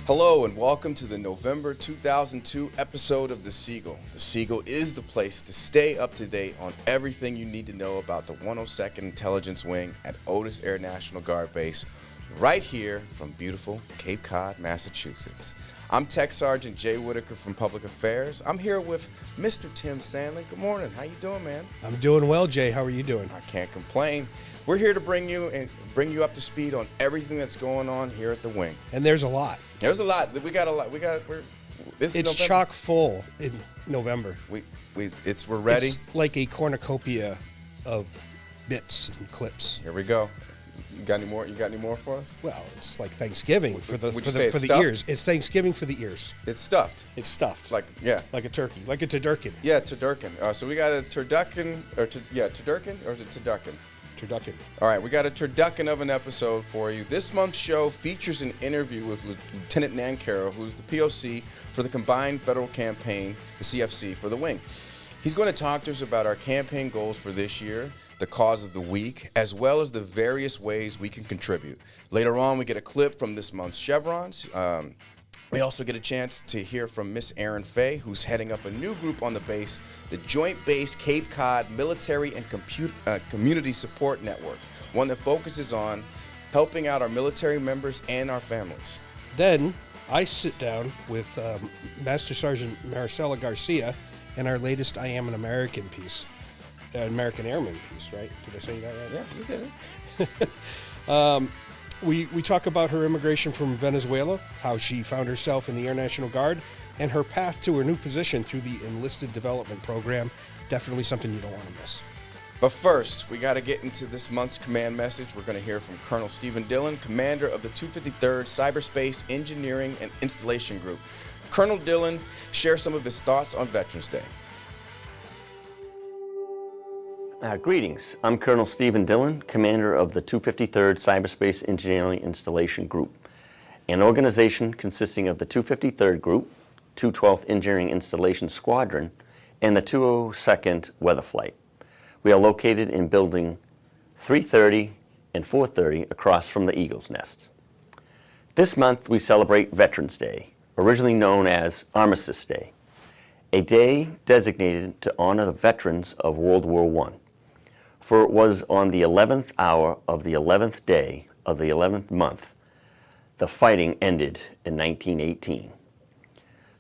Hello and welcome to the November 2002 episode of The Seagull. The Seagull is the place to stay up to date on everything you need to know about the 102nd Intelligence Wing at Otis Air National Guard Base, right here from beautiful Cape Cod, Massachusetts. I'm Tech Sergeant Jay Whitaker from Public Affairs. I'm here with Mr. Tim Sandland. Good morning. How you doing, man? I'm doing well, Jay. How are you doing? I can't complain. We're here to bring you up to speed on everything that's going on here at the wing. And there's a lot. There's a lot. We got a lot. It's chock full in November. We're ready. It's like a cornucopia of bits and clips. Here we go. You got any more? You got any more for us? Well, it's like Thanksgiving for the stuffed? ears. It's Thanksgiving for the ears. It's stuffed. It's stuffed. Like a turkey, like a turducken. Yeah, turducken. So we got a turducken, turducken, or is it turducken? Turducken. All right, we got a turducken of an episode for you. This month's show features an interview with Lieutenant Nancarrow, who's the POC for the Combined Federal Campaign, the CFC, for the wing. He's going to talk to us about our campaign goals for this year, the cause of the week, as well as the various ways we can contribute. Later on, we get a clip from this month's Chevrons. We also get a chance to hear from Miss Erin Fay, who's heading up a new group on the base, the Joint Base Cape Cod Military and Community Support Network, one that focuses on helping out our military members and our families. Then I sit down with Master Sgt. Marisela Garcia and our latest I Am an American piece, American Airman piece, right? Did I say that right? Yeah, you did it. We talk about her immigration from Venezuela, how she found herself in the Air National Guard, and her path to her new position through the Enlisted Development Program. Definitely something you don't want to miss. But first, we got to get into this month's command message. We're going to hear from Colonel Stephen Dillon, commander of the 253rd Cyberspace Engineering and Installation Group. Colonel Dillon shares some of his thoughts on Veterans Day. Greetings. I'm Colonel Stephen Dillon, commander of the 253rd Cyberspace Engineering Installation Group, an organization consisting of the 253rd Group, 212th Engineering Installation Squadron, and the 202nd Weather Flight. We are located in Building 330 and 430 across from the Eagle's Nest. This month we celebrate Veterans Day, originally known as Armistice Day, a day designated to honor the veterans of World War I. For it was on the 11th hour of the 11th day of the 11th month the fighting ended in 1918,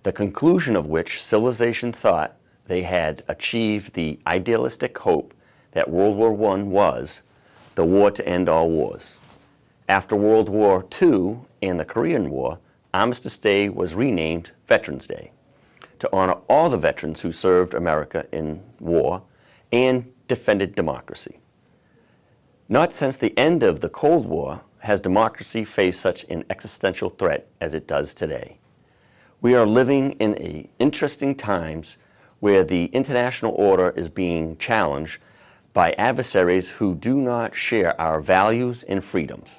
the conclusion of which civilization thought they had achieved the idealistic hope that World War I was the war to end all wars. After World War II and the Korean War, Armistice Day was renamed Veterans Day to honor all the veterans who served America in war and defended democracy. Not since the end of the Cold War has democracy faced such an existential threat as it does today. We are living in interesting times where the international order is being challenged by adversaries who do not share our values and freedoms.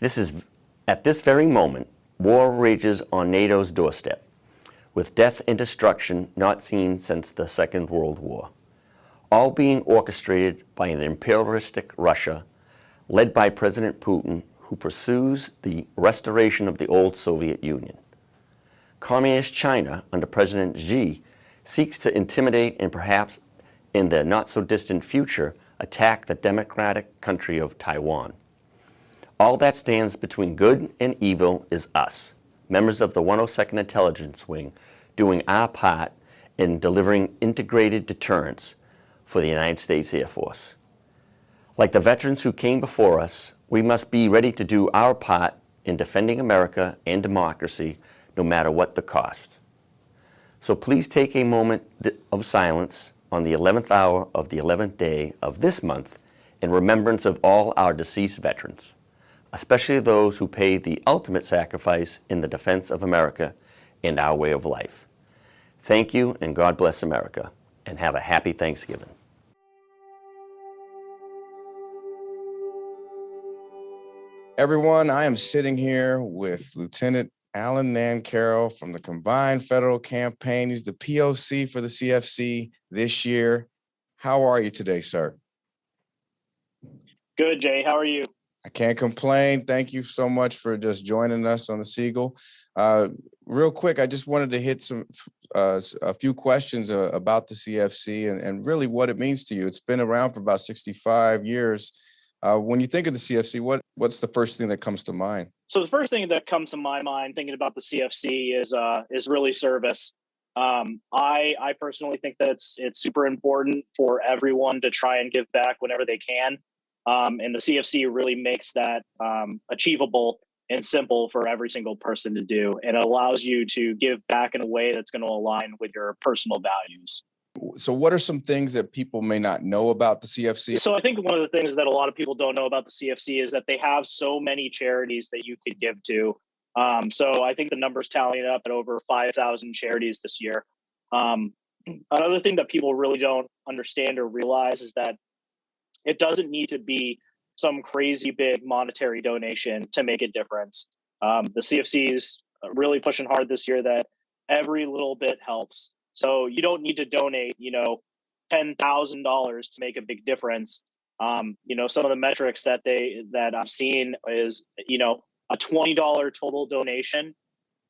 At this very moment, war rages on NATO's doorstep, with death and destruction not seen since the Second World War, all being orchestrated by an imperialistic Russia led by President Putin, who pursues the restoration of the old Soviet Union. Communist China, under President Xi, seeks to intimidate and perhaps, in the not-so-distant future, attack the democratic country of Taiwan. All that stands between good and evil is us, members of the 102nd Intelligence Wing, doing our part in delivering integrated deterrence for the United States Air Force. Like the veterans who came before us, we must be ready to do our part in defending America and democracy, no matter what the cost. So please take a moment of silence on the 11th hour of the 11th day of this month in remembrance of all our deceased veterans, especially those who paid the ultimate sacrifice in the defense of America and our way of life. Thank you, and God bless America, and have a happy Thanksgiving. Everyone, I am sitting here with Lieutenant Alan Nancarrow from the Combined Federal Campaign. He's the POC for the CFC this year. How are you today, sir? Good, Jay. How are you? I can't complain. Thank you so much for just joining us on the Seagull. Real quick, I just wanted to hit a few questions about the CFC and really what it means to you. It's been around for about 65 years. When you think of the CFC, what's the first thing that comes to mind? So the first thing that comes to my mind thinking about the CFC is really service. I personally think that it's super important for everyone to try and give back whenever they can. And the CFC really makes that achievable and simple for every single person to do. And it allows you to give back in a way that's going to align with your personal values. So what are some things that people may not know about the CFC? So I think one of the things that a lot of people don't know about the CFC is that they have so many charities that you could give to. So I think the number's tallying up at over 5,000 charities this year. Another thing that people really don't understand or realize is that it doesn't need to be some crazy big monetary donation to make a difference. The CFC is really pushing hard this year that every little bit helps. So you don't need to donate, $10,000 to make a big difference. Some of the metrics that I've seen is, a $20 total donation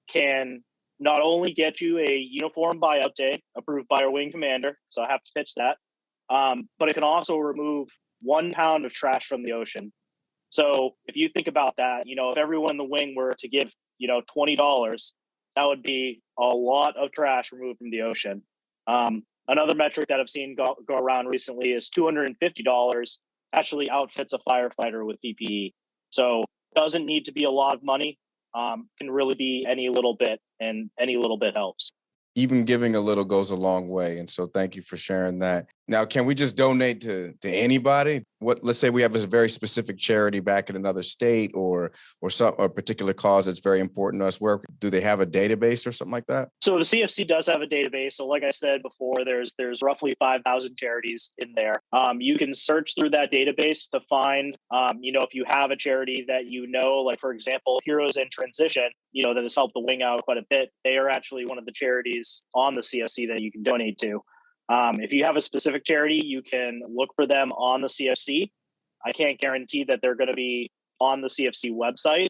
can not only get you a uniform buyout day approved by our wing commander, so I have to pitch that, but it can also remove 1 pound of trash from the ocean. So if you think about that, if everyone in the wing were to give, $20, that would be a lot of trash removed from the ocean. Another metric that I've seen go around recently is $250 actually outfits a firefighter with PPE. So it doesn't need to be a lot of money. Can really be any little bit, and any little bit helps. Even giving a little goes a long way. And so thank you for sharing that. Now, can we just donate to anybody? Let's say we have a very specific charity back in another state or a particular cause that's very important to us. Where do they have a database or something like that? So the CFC does have a database. So like I said before, there's roughly 5,000 charities in there. You can search through that database to find, if you have a charity that like for example, Heroes in Transition, that has helped the wing out quite a bit. They are actually one of the charities on the CFC that you can donate to. If you have a specific charity, you can look for them on the CFC. I can't guarantee that they're going to be on the CFC website,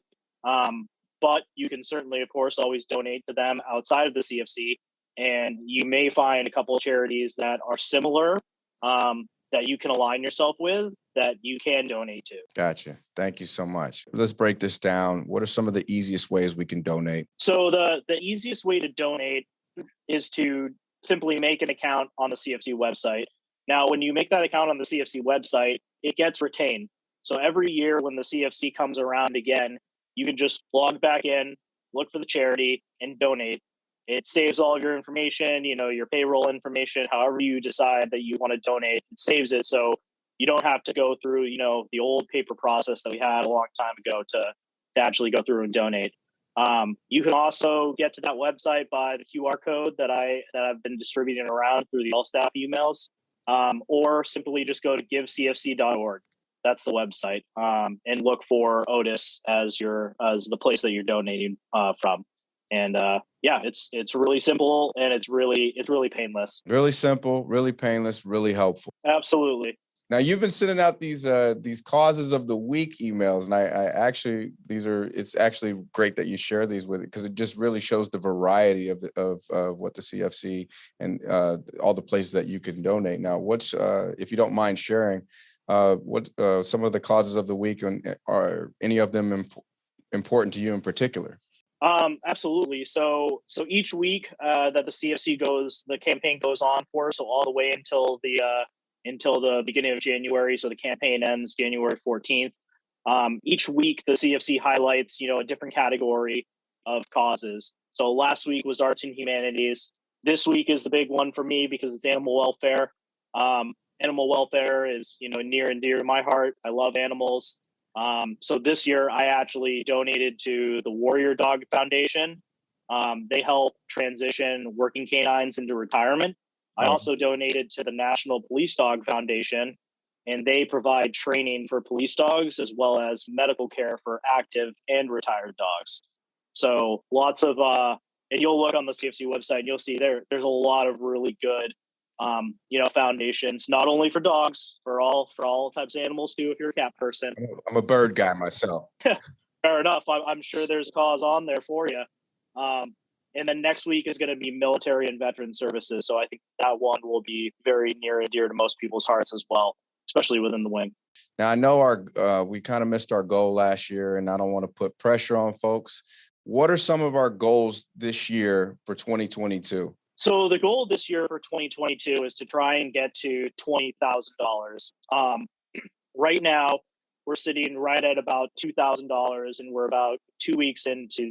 but you can certainly, of course, always donate to them outside of the CFC. And you may find a couple of charities that are similar that you can align yourself with that you can donate to. Gotcha. Thank you so much. Let's break this down. What are some of the easiest ways we can donate? So the easiest way to donate is to simply make an account on the CFC website. Now, when you make that account on the CFC website, it gets retained. So every year when the CFC comes around again, you can just log back in, look for the charity, and donate. It saves all of your information, your payroll information, however you decide that you want to donate, it saves it. So you don't have to go through, the old paper process that we had a long time ago to actually go through and donate. You can also get to that website by the QR code that I've been distributing around through the all staff emails, or simply just go to givecfc.org. That's the website, and look for Otis as the place that you're donating from. And it's really simple, and it's really painless. Really simple, really painless, really helpful. Absolutely. Now, you've been sending out these causes of the week emails, and I actually, it's actually great that you share these with it, because it just really shows the variety of what the CFC and all the places that you can donate. Now, what's if you don't mind sharing, what some of the causes of the week, and are any of them important to you in particular? Absolutely. So each week that the CFC the campaign goes on for, so all the way until the beginning of January. So the campaign ends January 14th. Each week, the CFC highlights, a different category of causes. So last week was arts and humanities. This week is the big one for me because it's animal welfare. Animal welfare is, near and dear to my heart. I love animals. So this year I actually donated to the Warrior Dog Foundation. They help transition working canines into retirement. I also donated to the National Police Dog Foundation, and they provide training for police dogs as well as medical care for active and retired dogs. So lots of, and you'll look on the CFC website and you'll see there's a lot of really good foundations, not only for dogs, for all types of animals too. If you're a cat person, I'm a bird guy myself. fair enough. I'm sure there's a cause on there for you. And then next week is going to be military and veteran services. So I think that one will be very near and dear to most people's hearts as well, especially within the wing. Now, I know we kind of missed our goal last year, and I don't want to put pressure on folks. What are some of our goals this year for 2022? So the goal this year for 2022 is to try and get to $20,000. Right now, we're sitting right at about $2,000, and we're about 2 weeks into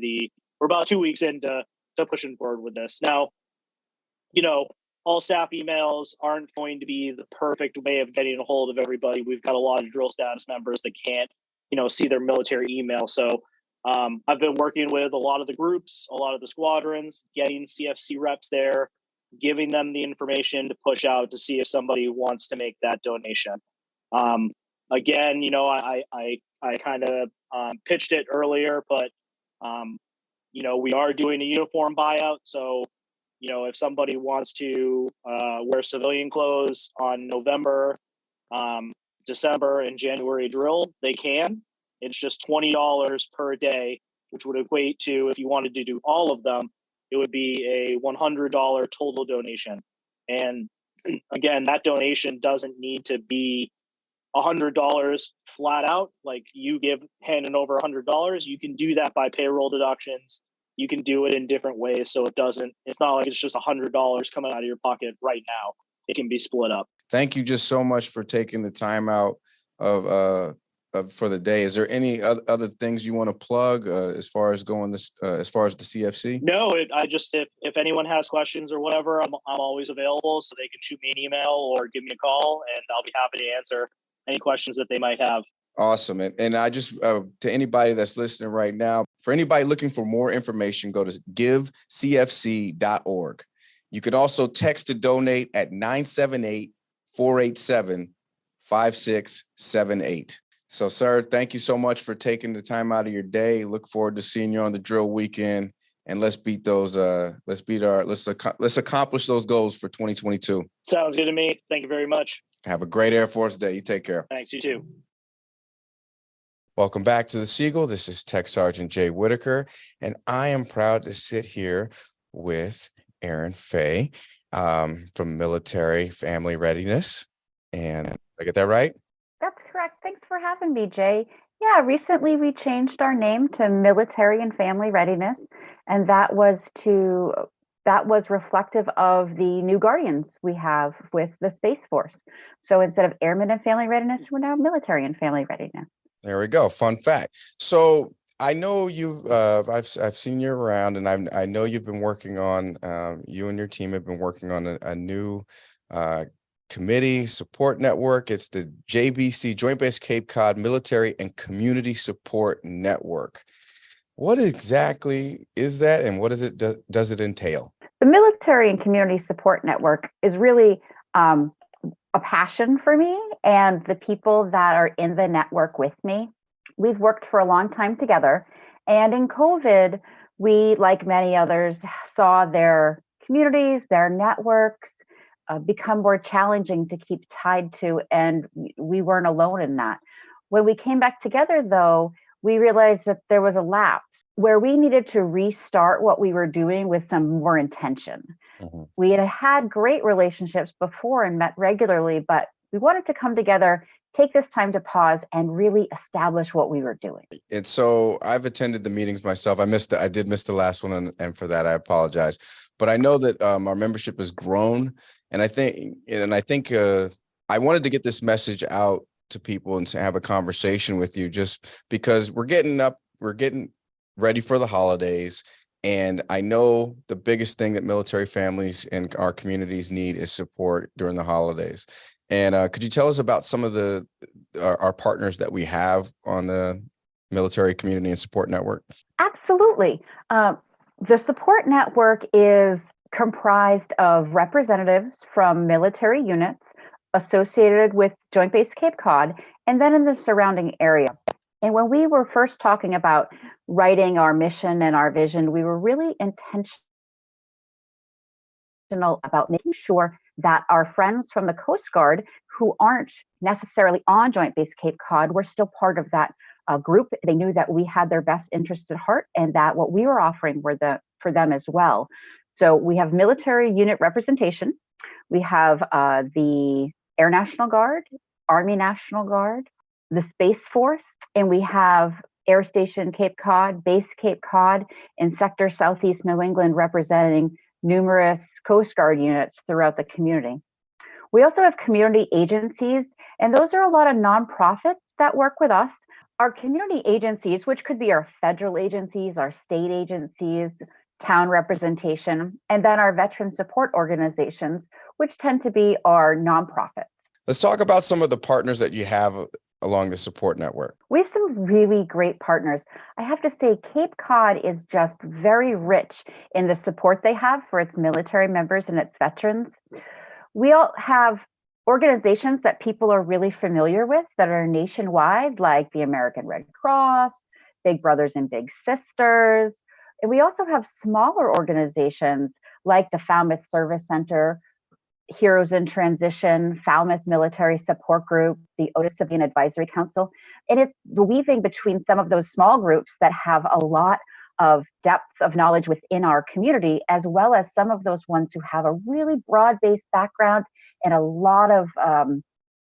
pushing forward with this. Now, all staff emails aren't going to be the perfect way of getting a hold of everybody. We've got a lot of drill status members that can't, see their military email. So I've been working with a lot of the groups, a lot of the squadrons, getting CFC reps there, giving them the information to push out to see if somebody wants to make that donation. Again, I kind of pitched it earlier, but we are doing a uniform buyout. So, if somebody wants to wear civilian clothes on November, December, and January drill, they can. It's just $20 per day, which would equate to, if you wanted to do all of them, it would be a $100 total donation. And again, that donation doesn't need to be $100 flat out. Like you handing over $100, you can do that by payroll deductions. You can do it in different ways. So it's not like it's just $100 coming out of your pocket right now. It can be split up. Thank you just so much for taking the time out for the day. Is there any other things you want to plug as far as as far as the CFC? No, if anyone has questions or whatever, I'm always available, so they can shoot me an email or give me a call, and I'll be happy to answer any questions that they might have. Awesome. And I just, to anybody that's listening right now, for anybody looking for more information, go to givecfc.org. You can also text to donate at 978-487-5678. So, sir, thank you so much for taking the time out of your day. Look forward to seeing you on the drill weekend, and let's accomplish those goals for 2022. Sounds good to me. Thank you very much. Have a great Air Force Day. You take care. Thanks, you too. Welcome back to the Seagull. This is Tech Sergeant Jay Whitaker, and I am proud to sit here with Aaron Fay from Military Family Readiness. And did I get that right? That's correct. Thanks for having me, Jay. Yeah, recently we changed our name to Military and Family Readiness, and that was reflective of the new Guardians we have with the Space Force. So instead of Airmen and Family Readiness, we're now Military and Family Readiness. There we go. Fun fact. So I know I've seen you around, and I know you've been working on, you and your team have been working on a new committee support network. It's the JBC, Joint Base Cape Cod Military and Community Support Network. What exactly is that, and what does it entail? The Military and Community Support Network is really a passion for me and the people that are in the network with me. We've worked for a long time together, and in COVID, we, like many others, saw their communities, their networks become more challenging to keep tied to, and we weren't alone in that. When we came back together, though, we realized that there was a lapse where we needed to restart what we were doing with some more intention. Mm-hmm. We had great relationships before and met regularly, but we wanted to come together, take this time to pause, and really establish what we were doing. And so I've attended the meetings myself. I did miss the last one, and for that I apologize. But I know that our membership has grown, and I think I wanted to get this message out to people and to have a conversation with you, just because we're getting ready for the holidays. And I know the biggest thing that military families in our communities need is support during the holidays. And could you tell us about some of our partners that we have on the Military Community and Support Network? Absolutely. The support network is comprised of representatives from military units associated with Joint Base Cape Cod, and then in the surrounding area. And when we were first talking about writing our mission and our vision, we were really intentional about making sure that our friends from the Coast Guard who aren't necessarily on Joint Base Cape Cod were still part of that group. They knew that we had their best interests at heart and that what we were offering were for them as well. So we have military unit representation. We have the Air National Guard, Army National Guard, the Space Force, and we have Air Station Cape Cod, Base Cape Cod, and Sector Southeast New England representing numerous Coast Guard units throughout the community. We also have community agencies, and those are a lot of nonprofits that work with us. Our community agencies, which could be our federal agencies, our state agencies, town representation, and then our veteran support organizations, which tend to be our nonprofits. Let's talk about some of the partners that you have along the support network. We have some really great partners. I have to say, Cape Cod is just very rich in the support they have for its military members and its veterans. We all have organizations that people are really familiar with that are nationwide, like the American Red Cross, Big Brothers and Big Sisters. And we also have smaller organizations like the Falmouth Service Center, Heroes in Transition, Falmouth Military Support Group, the Otis Civilian Advisory Council. And it's weaving between some of those small groups that have a lot of depth of knowledge within our community, as well as some of those ones who have a really broad-based background and a lot of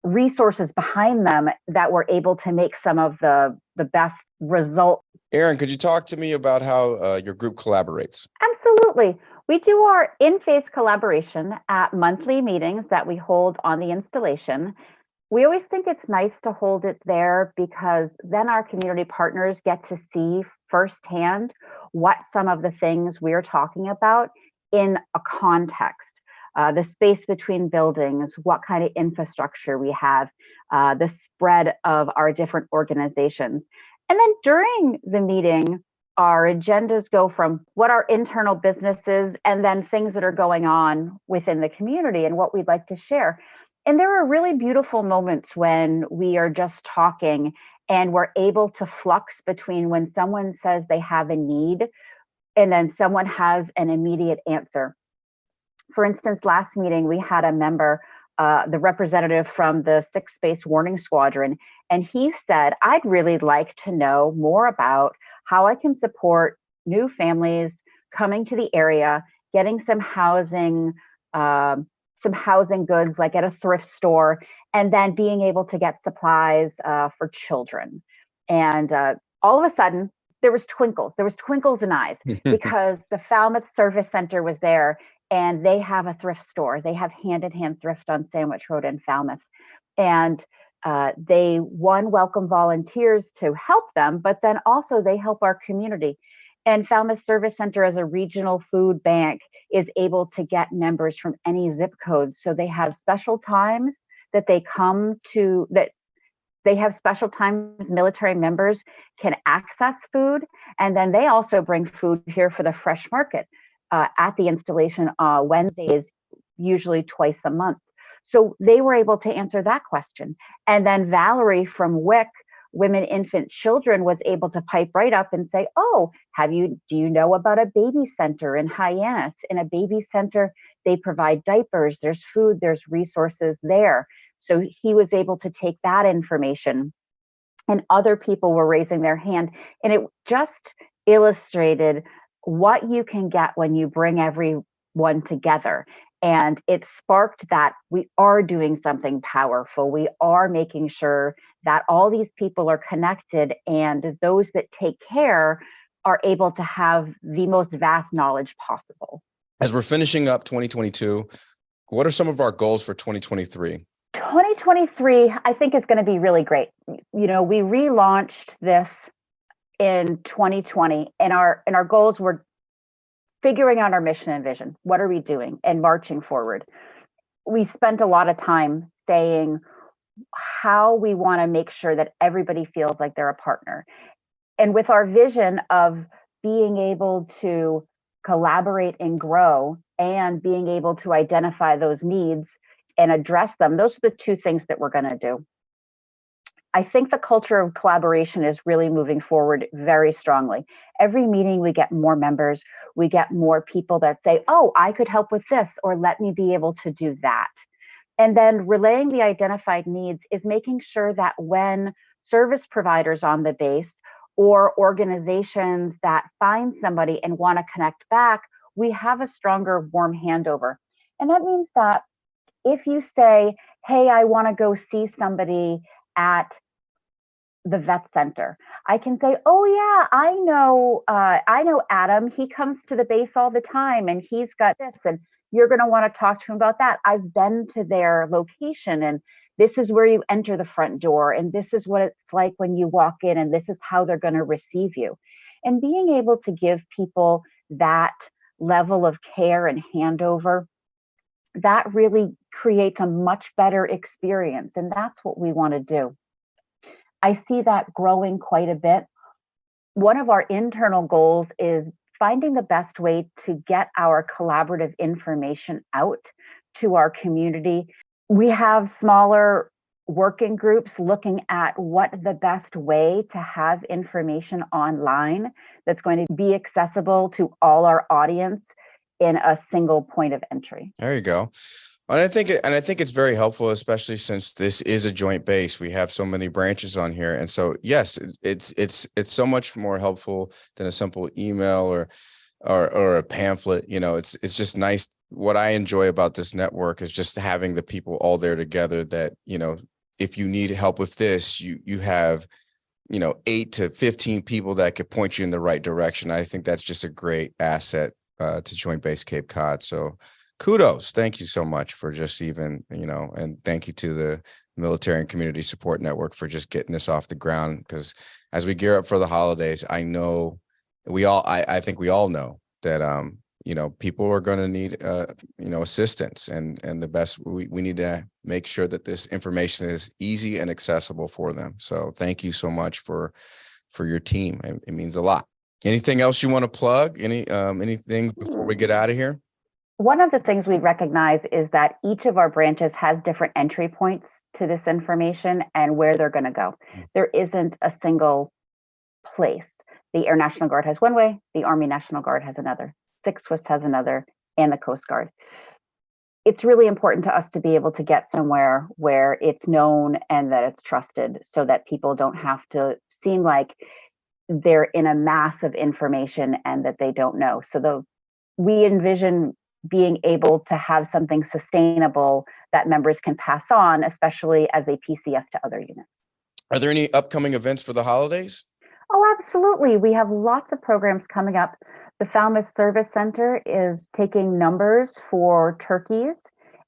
resources behind them that were able to make some of the best results. Erin, could you talk to me about how your group collaborates? Absolutely. We do our in-phase collaboration at monthly meetings that we hold on the installation. We always think it's nice to hold it there because then our community partners get to see firsthand what some of the things we're talking about in a context. The space between buildings, what kind of infrastructure we have, the spread of our different organizations. And then during the meeting, our agendas go from what our internal business is and then things that are going on within the community and what we'd like to share. And there are really beautiful moments when we are just talking and we're able to flux between when someone says they have a need and then someone has an immediate answer. For instance, last meeting, we had a member, the representative from the 6th Space Warning Squadron, and he said, I'd really like to know more about how I can support new families coming to the area, getting some housing goods like at a thrift store, and then being able to get supplies for children. And all of a sudden, there was twinkles in eyes because the Falmouth Service Center was there and they have a thrift store. They have Hand in Hand Thrift on Sandwich Road in Falmouth. And they welcome volunteers to help them, but then also they help our community. And Falmouth Service Center as a regional food bank is able to get members from any zip code. So they have special times that they come to, that they have special times military members can access food. And then they also bring food here for the fresh market at the installation Wednesdays, usually twice a month. So they were able to answer that question. And then Valerie from WIC, Women, Infant, Children, was able to pipe right up and say, oh, do you know about a baby center in Hyannis? In a baby center, they provide diapers, there's food, there's resources there. So he was able to take that information, and other people were raising their hand. And it just illustrated what you can get when you bring everyone together. And it sparked that we are doing something powerful. We are making sure that all these people are connected, and those that take care are able to have the most vast knowledge possible. As we're finishing up 2022, what are some of our goals for 2023? 2023, I think, is going to be really great. You know, we relaunched this in 2020, and our goals were figuring out our mission and vision. What are we doing? And marching forward. We spent a lot of time saying how we want to make sure that everybody feels like they're a partner. And with our vision of being able to collaborate and grow and being able to identify those needs and address them, those are the two things that we're going to do. I think the culture of collaboration is really moving forward very strongly. Every meeting, we get more members. We get more people that say, oh, I could help with this, or let me be able to do that. And then relaying the identified needs is making sure that when service providers on the base or organizations that find somebody and want to connect back, we have a stronger warm handover. And that means that if you say, hey, I want to go see somebody at the vet center, I can say, oh yeah, I know Adam. He comes to the base all the time and he's got this, and you're going to want to talk to him about that. I've been to their location, and this is where you enter the front door, and this is what it's like when you walk in, and this is how they're going to receive you. And being able to give people that level of care and handover, that really creates a much better experience. And that's what we want to do. I see that growing quite a bit. One of our internal goals is finding the best way to get our collaborative information out to our community. We have smaller working groups looking at what the best way to have information online that's going to be accessible to all our audience in a single point of entry. There you go. And I think it's very helpful, especially since this is a joint base. We have so many branches on here, and so yes, it's so much more helpful than a simple email or a pamphlet. You know, it's just nice. What I enjoy about this network is just having the people all there together. That, you know, if you need help with this, you have, you know, 8 to 15 people that could point you in the right direction. I think that's just a great asset to Joint Base Cape Cod. So kudos. Thank you so much for just even, you know, and thank you to the Military and Community Support Network for just getting this off the ground. Because as we gear up for the holidays, I know I think we all know that, you know, people are going to need, you know, assistance, and the best, we need to make sure that this information is easy and accessible for them. So thank you so much for your team. It means a lot. Anything else you want to plug? Anything before we get out of here? One of the things we recognize is that each of our branches has different entry points to this information and where they're going to go. There isn't a single place. The Air National Guard has one way, the Army National Guard has another, Six Swiss has another, and the Coast Guard. It's really important to us to be able to get somewhere where it's known and that it's trusted, so that people don't have to seem like they're in a mass of information and that they don't know. So we envision being able to have something sustainable that members can pass on, especially as a PCS to other units. Are there any upcoming events for the holidays? Oh, absolutely. We have lots of programs coming up. The Falmouth Service Center is taking numbers for turkeys,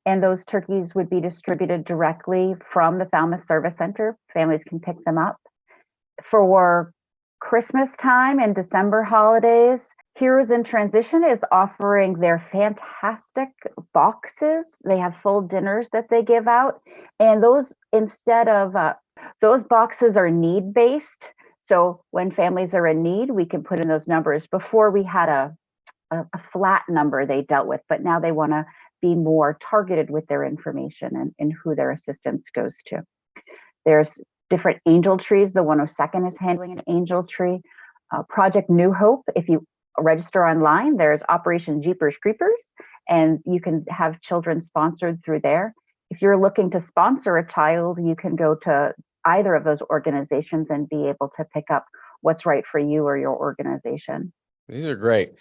and those turkeys would be distributed directly from the Falmouth Service Center. Families can pick them up. For Christmas time and December holidays, Heroes in Transition is offering their fantastic boxes. They have full dinners that they give out, and those boxes are need-based. So when families are in need, we can put in those numbers. Before, we had a flat number they dealt with, but now they want to be more targeted with their information and who their assistance goes to. There's different angel trees. The 102nd is handling an angel tree. Project New Hope, if you register online, there's Operation Jeepers Creepers, and you can have children sponsored through there. If you're looking to sponsor a child, you can go to either of those organizations and be able to pick up what's right for you or your organization. These are great.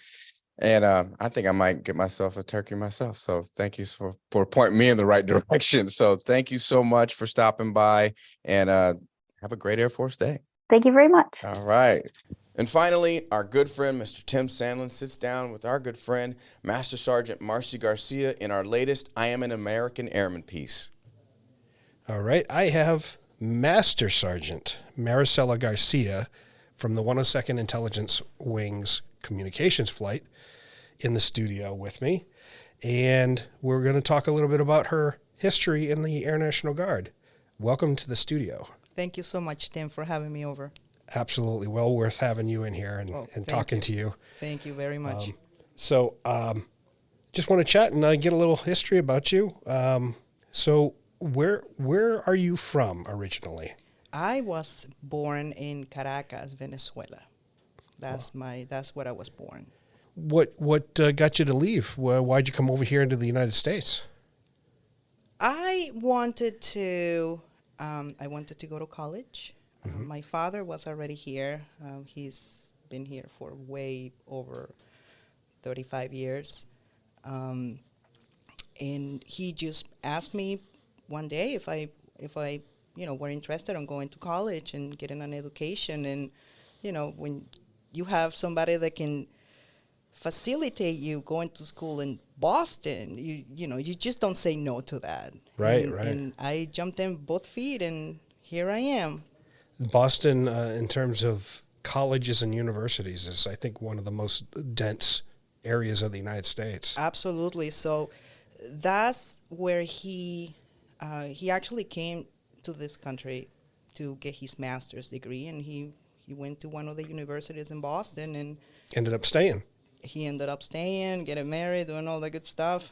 And I think I might get myself a turkey myself. So thank you for pointing me in the right direction. So thank you so much for stopping by, and have a great Air Force Day. Thank you very much. All right. And finally, our good friend, Mr. Tim Sandland, sits down with our good friend, Master Sgt. Marisela Garcia, in our latest I Am an American Airman piece. All right. I have Master Sgt. Marisela Garcia from the 102nd Intelligence Wing's communications flight in the studio with me. And we're going to talk a little bit about her history in the Air National Guard. Welcome to the studio. Thank you so much, Tim, for having me over. Absolutely. Well worth having you in here and talking to you. Thank you very much. So just want to chat and get a little history about you. So where are you from originally? I was born in Caracas, Venezuela. That's where I was born. What got you to leave? Why'd you come over here into the United States? I wanted to go to college. My father was already here. He's been here for way over 35 years. And he just asked me one day if I were interested in going to college and getting an education. And, when you have somebody that can facilitate you going to school in Boston, you just don't say no to that. Right, and, right. And I jumped in both feet, and here I am. Boston, in terms of colleges and universities, is, I think, one of the most dense areas of the United States. Absolutely. So that's where he actually came to this country to get his master's degree, and he went to one of the universities in Boston, and Ended up staying. he ended up staying, getting married, doing all the good stuff.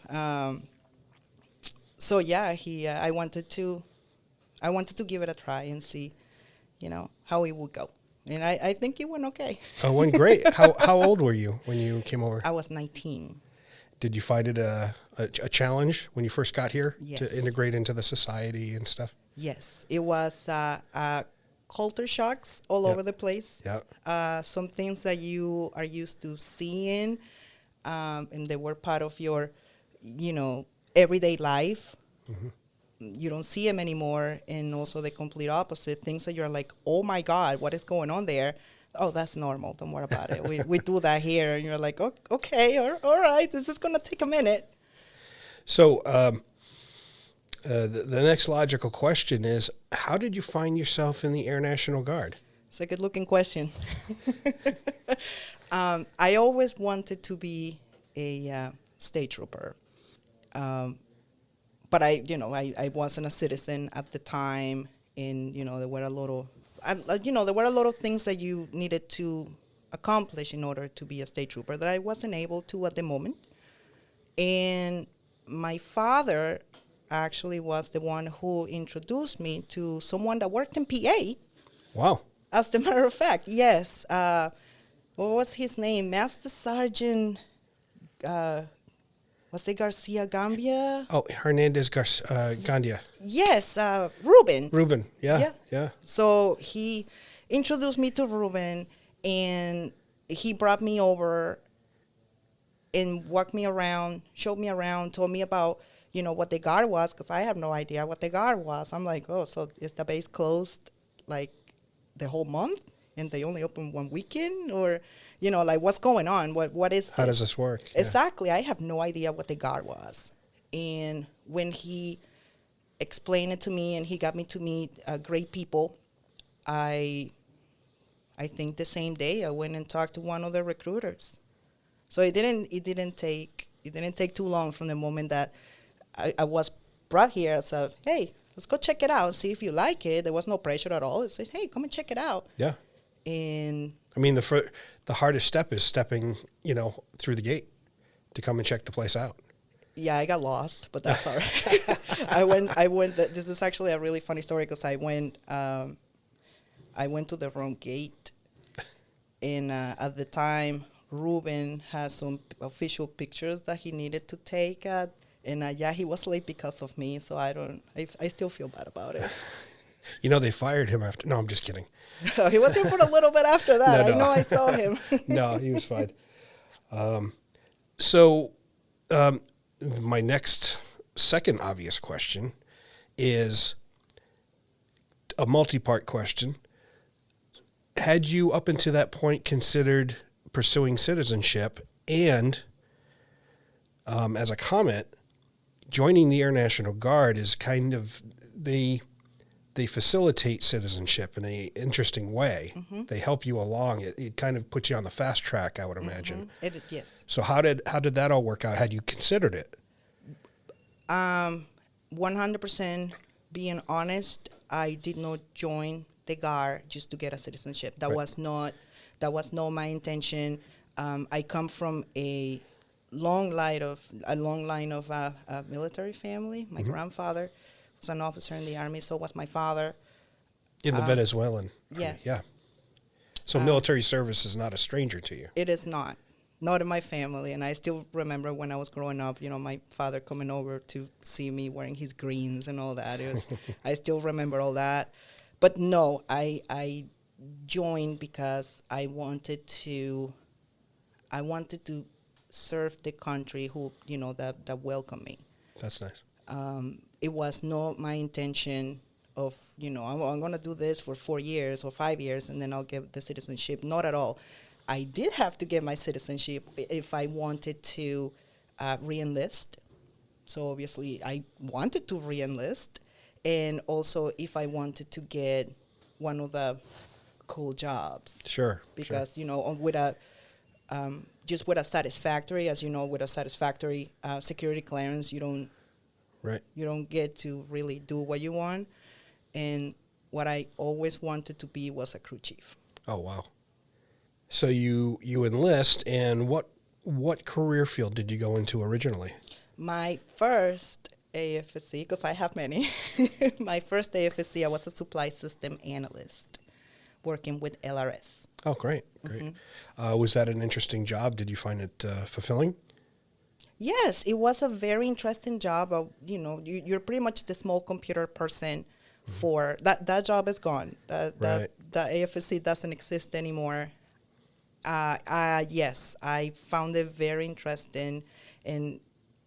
So yeah, I wanted to give it a try and see, how it would go. And I think it went okay. Oh, it went great. How old were you when you came over? I was 19. Did you find it a challenge when you first got here Yes. to integrate into the society and stuff? Yes, it was culture shocks all over the place. Yeah. Some things that you are used to seeing, and they were part of your, everyday life. Mm-hmm. You don't see them anymore. And also the complete opposite, things that you're like, oh my God, what is going on there? Oh, that's normal. Don't worry about it. We do that here. And you're like, okay, all right, this is going to take a minute. So the next logical question is, how did you find yourself in the Air National Guard? It's a good-looking question. I always wanted to be a state trooper. But I wasn't a citizen at the time, and there were a lot of things that you needed to accomplish in order to be a state trooper that I wasn't able to at the moment. And my father actually was the one who introduced me to someone that worked in PA. Wow. As a matter of fact, yes. What was his name? Master Sgt. Was it Garcia Gambia? Oh, Hernandez Gandia. Yes, Ruben. Ruben, yeah. So he introduced me to Ruben, and he brought me over and walked me around, showed me around, told me about, what the guard was, because I have no idea what the guard was. I'm like, oh, so is the base closed, like, the whole month, and they only open one weekend? Or, like, what's going on? What is this? How does this work? Yeah. Exactly. I have no idea what the guard was. And when he explained it to me and he got me to meet great people, I think the same day I went and talked to one of the recruiters. So it didn't take too long from the moment that I was brought here. So, hey, let's go check it out and see if you like it. There was no pressure at all. It said, hey, come and check it out. Yeah. And I mean, the hardest step is stepping, through the gate to come and check the place out. yeah, I got lost, but that's all right. I went. This is actually a really funny story because I went to the wrong gate, and at the time, Ruben had some official pictures that he needed to take at. And he was late because of me, so I still feel bad about it. They fired him after. No, I'm just kidding. He was here for a little bit after that. No. I know I saw him. No, he was fine. So my second obvious question is a multi-part question. Had you up until that point considered pursuing citizenship? And as a comment, joining the Air National Guard is kind of, they facilitate citizenship in an interesting way. Mm-hmm. They help you along. It kind of puts you on the fast track, I would imagine. Mm-hmm. Yes. So how did that all work out? Had you considered it? 100% being honest, I did not join the Guard just to get a citizenship. That was not my intention. I come from a long line of military family. My grandfather was an officer in the Army, so was my father. In the Venezuelan. Yes. Yeah. So military service is not a stranger to you. It is not in my family. And I still remember when I was growing up, my father coming over to see me wearing his greens and all that. It was, I still remember all that. But no, I joined because I wanted to serve the country who, that welcomed me. That's nice. It was not my intention of, I'm going to do this for 4 years or 5 years and then I'll get the citizenship. Not at all. I did have to get my citizenship if I wanted to re-enlist. So obviously I wanted to re-enlist. And also if I wanted to get one of the cool jobs. Sure. Because, with a, just with a satisfactory, as you know, with a satisfactory security clearance, you don't get to really do what you want. And what I always wanted to be was a crew chief. Oh, wow. So you enlist, and what career field did you go into originally? My first AFSC, because I have many, my first AFSC, I was a supply system analyst working with LRS. Oh, great. Was that an interesting job? Did you find it fulfilling? Yes, it was a very interesting job. You're pretty much the small computer person for that job is gone. The AFSC doesn't exist anymore. Yes, I found it very interesting, and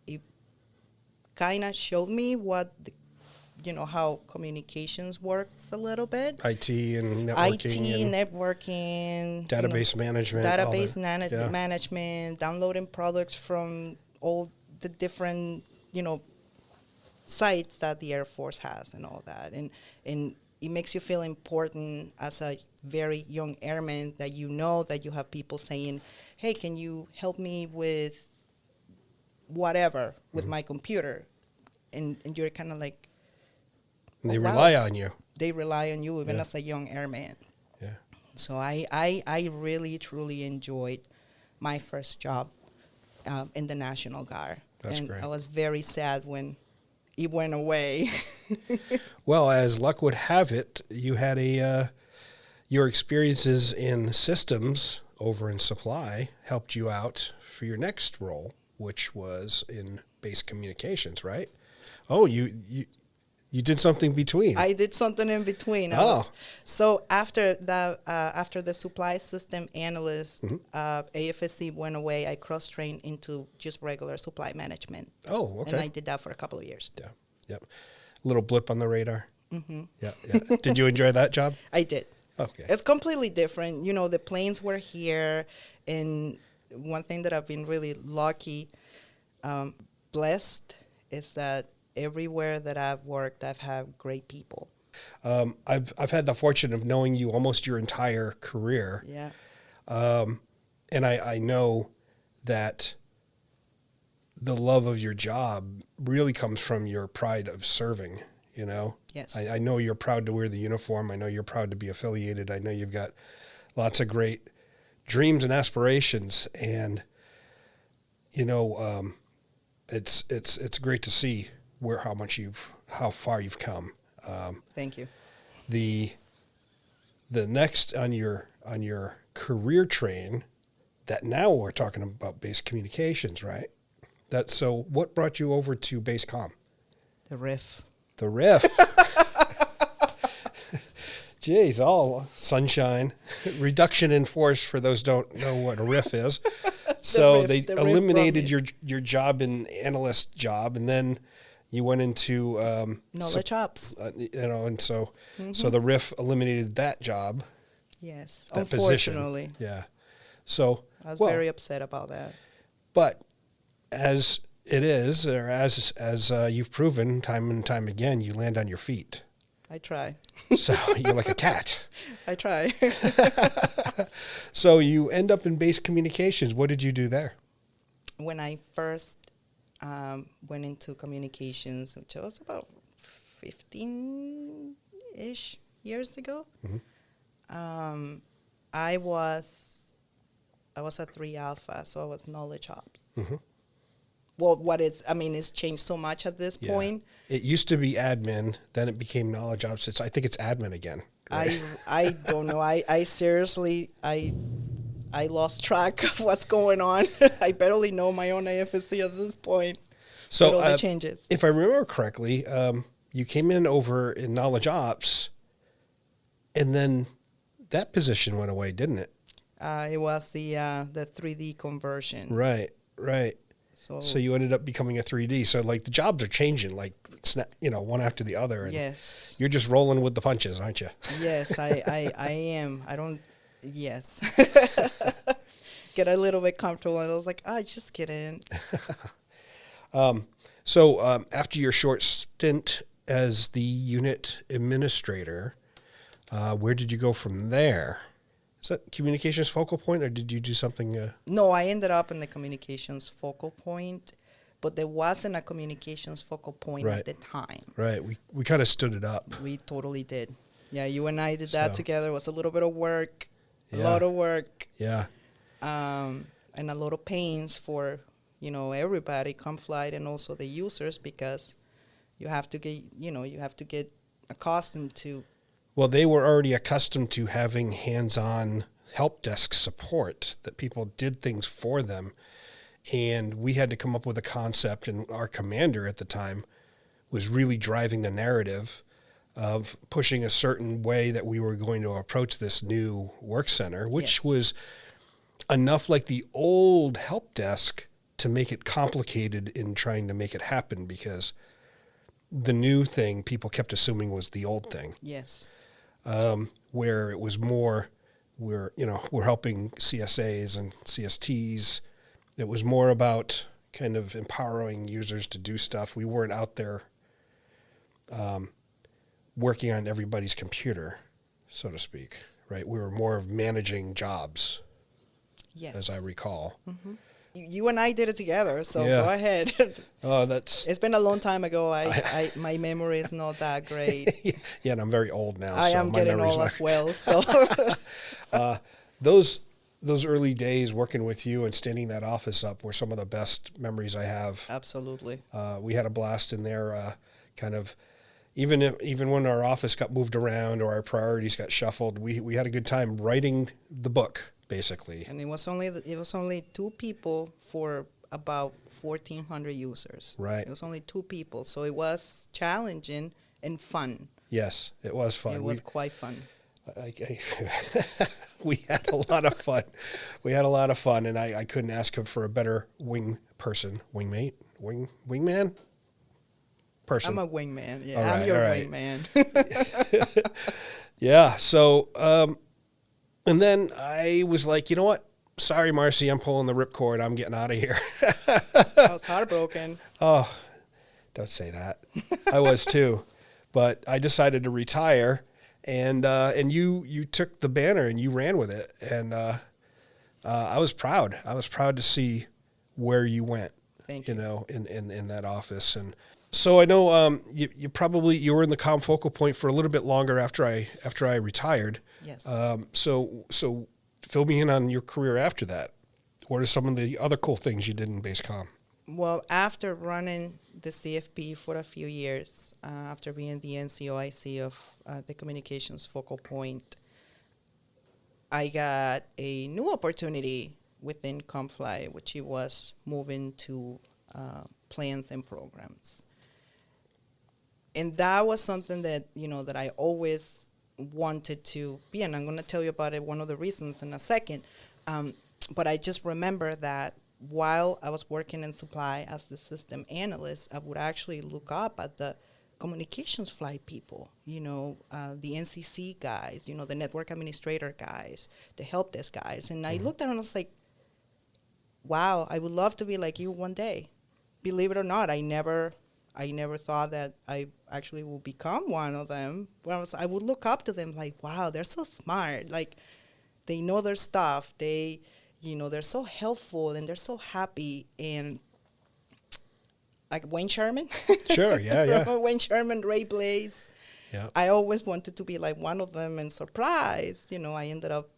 it kind of showed me what how communications works a little bit. IT and networking. Database management. Management, downloading products from all the different, sites that the Air Force has and all that. And it makes you feel important as a very young airman that that you have people saying, hey, can you help me with whatever with my computer? And you're kind of like, they rely on you. They rely on you even as a young airman. Yeah. So I really, truly enjoyed my first job in the National Guard. That's and great. I was very sad when it went away. Well, as luck would have it, you had your experiences in systems over in supply helped you out for your next role, which was in base communications, right? Oh, you did something between. I did something in between. So after the supply system analyst, AFSC went away. I cross-trained into just regular supply management. Oh, okay. And I did that for a couple of years. Yeah, yep. Little blip on the radar. Mm-hmm. Yeah. Did you enjoy that job? I did. Okay. It's completely different. The planes were here, and one thing that I've been really lucky, blessed, is that everywhere that I've worked, I've had great people. I've had the fortune of knowing you almost your entire career. Yeah. And I know that the love of your job really comes from your pride of serving, Yes. I know you're proud to wear the uniform. I know you're proud to be affiliated. I know you've got lots of great dreams and aspirations. And, it's great to see how far you've come. Thank you. The next on your career train, that now we're talking about base communications, right? So what brought you over to base comm? The RIF. The RIF. Jeez, all sunshine. Reduction in force for those who don't know what a RIF is. So they eliminated your job in analyst job, and then you went into knowledge ops. And so so the RIF eliminated that job. Yes, that unfortunately. Position. Yeah. So I was very upset about that. But as it is, or as you've proven time and time again, you land on your feet. I try. So you're like a cat. I try. So you end up in base communications. What did you do there? When I first went into communications, which was about 15-ish years ago, I was a 3 Alpha, so I was knowledge ops. Mm-hmm. Well, it's changed so much at this point. It used to be admin, then it became knowledge ops. I think it's admin again. I don't know. I seriously, I lost track of what's going on. I barely know my own AFSC at this point. So with all the changes. If I remember correctly, you came in over in Knowledge Ops, and then that position went away, didn't it? It was the 3D conversion. Right. So you ended up becoming a 3D. So like the jobs are changing, like one after the other. And yes. You're just rolling with the punches, aren't you? Yes, I am. I don't. Yes. Get a little bit comfortable, and I was like, just get in. So after your short stint as the unit administrator, where did you go from there? Is that communications focal point, or did you do something? No, I ended up in the communications focal point, but there wasn't a communications focal point at the time. Right. We kind of stood it up. We totally did. Yeah, you and I did that together. It was a little bit of work, a lot of work. Yeah. And a lot of pains for, everybody, ComFlight, and also the users, because you have to get accustomed to. Well, they were already accustomed to having hands-on help desk support, that people did things for them. And we had to come up with a concept, and our commander at the time was really driving the narrative of pushing a certain way that we were going to approach this new work center, which was enough like the old help desk to make it complicated in trying to make it happen, because the new thing people kept assuming was the old thing. Yes. Where it was more, we're helping CSAs and CSTs. It was more about kind of empowering users to do stuff. We weren't out there working on everybody's computer, so to speak, right? We were more of managing jobs, as I recall. Mm-hmm. You and I did it together, so go ahead. It's been a long time ago. I my memory is not that great. Yeah, and I'm very old now. I am getting old as well. So those early days working with you and standing that office up were some of the best memories I have. Absolutely. We had a blast in there. Kind of, even when our office got moved around or our priorities got shuffled, we had a good time writing the book, basically. And it was only 2 people for about 1,400 users. Right. It was only 2 people, so it was challenging and fun. Yes, it was fun. It was quite fun. We had a lot of fun. And I couldn't ask for a better wingman person. I'm a wingman. Yeah, right, I'm your wingman. Yeah. So, and then I was like, you know what? Sorry, Marcy, I'm pulling the ripcord. I'm getting out of here. I was heartbroken. Oh, don't say that. I was too. But I decided to retire, and you took the banner and you ran with it. And I was proud. I was proud to see where you went. Thank you. In that office. And so I know you were in the comm focal point for a little bit longer after I retired. Yes. So fill me in on your career after that. What are some of the other cool things you did in base comm? Well, after running the CFP for a few years, after being the NCOIC of the communications focal point, I got a new opportunity within ComFly, which it was moving to plans and programs. And that was something that, that I always wanted to be, and I'm going to tell you about it, one of the reasons in a second. But I just remember that while I was working in supply as the system analyst, I would actually look up at the communications flight people, the NCC guys, the network administrator guys, the help desk guys. And I looked at it and I was like, wow, I would love to be like you one day. Believe it or not, I never thought that I actually will become one of them. I would look up to them like, wow, they're so smart. Like, they know their stuff. They're so helpful and they're so happy. And like Wayne Sherman. Sure, yeah. Wayne Sherman, Ray Blaze. Yeah. I always wanted to be like one of them, and surprised, I ended up,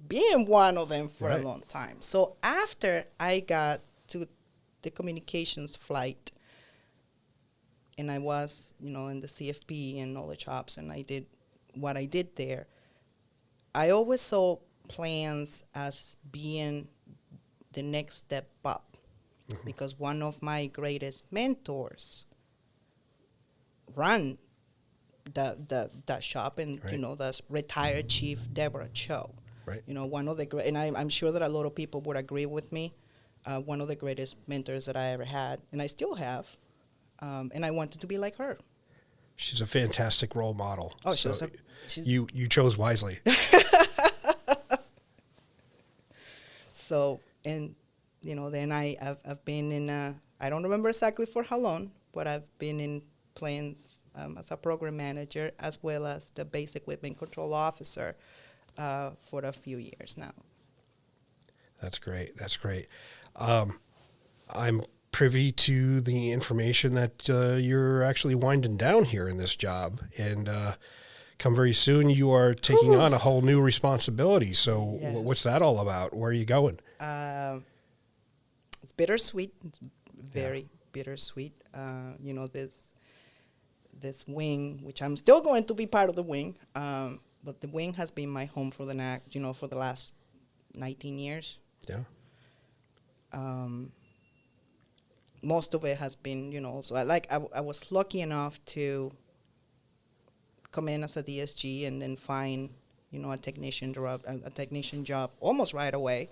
being one of them for a long time. So after I got to the communications flight, and I was, in the CFP and knowledge ops, and I did what I did there, I always saw plans as being the next step up, because one of my greatest mentors ran that shop, and Right. that's retired Chief Deborah Cho. Right. One of the great, and I'm sure that a lot of people would agree with me. One of the greatest mentors that I ever had, and I still have, and I wanted to be like her. She's a fantastic role model. Oh, so she's you chose wisely. So, and then I've been in I don't remember exactly for how long, but I've been in planes as a program manager, as well as the base equipment control officer for a few years now. That's great. That's great. I'm privy to the information that you're actually winding down here in this job, and come very soon you are taking on a whole new responsibility. So Yes. what's that all about? Where are you going? It's bittersweet. It's very bittersweet. This wing, which I'm still going to be part of the wing, but the wing has been my home for the last 19 years. Yeah. Most of it has been, so I was lucky enough to come in as a DSG and then find, a technician job almost right away.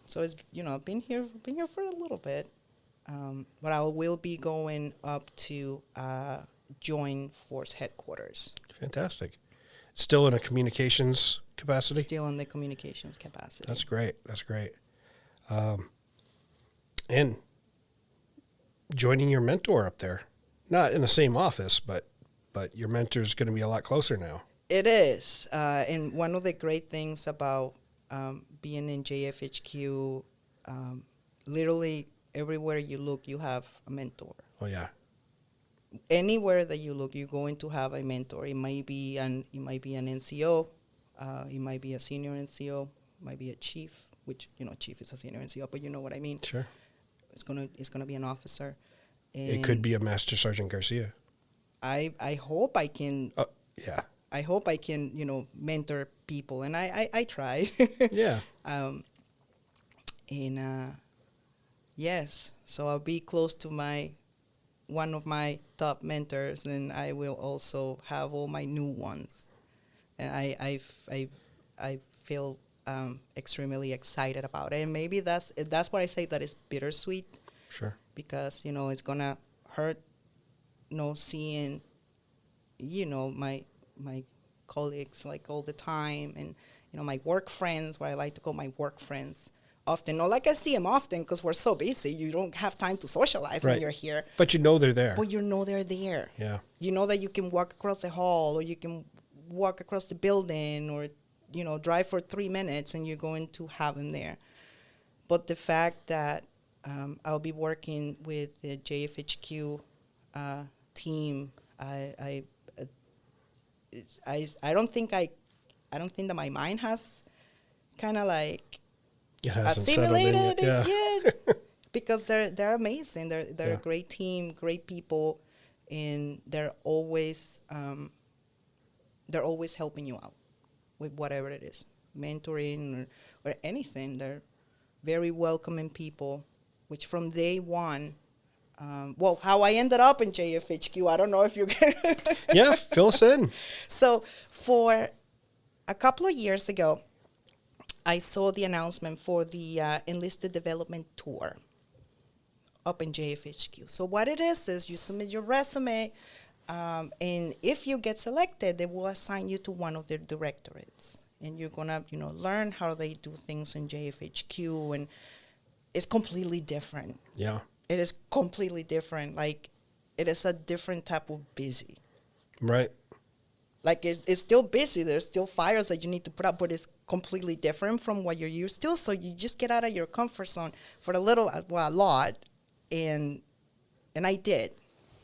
So it's, I've been here for a little bit, but I will be going up to Joint Force Headquarters. Fantastic. Still in a communications capacity? Still in the communications capacity. That's great. That's great. And joining your mentor up there, not in the same office, but your mentor's going to be a lot closer now. It is. And one of the great things about being in JFHQ, literally everywhere you look, you have a mentor. Oh, yeah. Anywhere that you look, you're going to have a mentor. It might be an NCO, it might be a senior NCO, it might be a chief, which chief is a senior NCO, but you know what I mean. Sure. It's gonna be an officer. And It could be a Master Sgt. Garcia. I hope I can. Yeah. I hope I can mentor people, and I try. Yeah. Yes, so I'll be close to one of my top mentors, and I will also have all my new ones, and I feel extremely excited about it. And maybe that's why I say that it's bittersweet. Sure. Because it's gonna hurt, seeing, my colleagues like all the time, and my work friends, what I like to call my work friends. Often, not like I see them often because we're so busy. You don't have time to socialize when you're here. But they're there. But they're there. Yeah. You know that you can walk across the hall, or you can walk across the building, or drive for 3 minutes, and you're going to have them there. But the fact that I'll be working with the JFHQ team, I don't think that my mind has kind of like It hasn't settled in assimilated yet. it yet, because they're amazing. They're a great team, great people, and they're always helping you out with whatever it is, mentoring or anything. They're very welcoming people, which from day one, how I ended up in JFHQ, I don't know if you can. Yeah, fill us in. So for a couple of years ago, I saw the announcement for the Enlisted Development Tour up in JFHQ. So what it is you submit your resume, and if you get selected, they will assign you to one of their directorates. And you're going to, learn how they do things in JFHQ, and it's completely different. Yeah. It is completely different. Like, it is a different type of busy. Right. Like, it's still busy. There's still fires that you need to put up, but it's completely different from what you're used to. So you just get out of your comfort zone for a lot, and I did.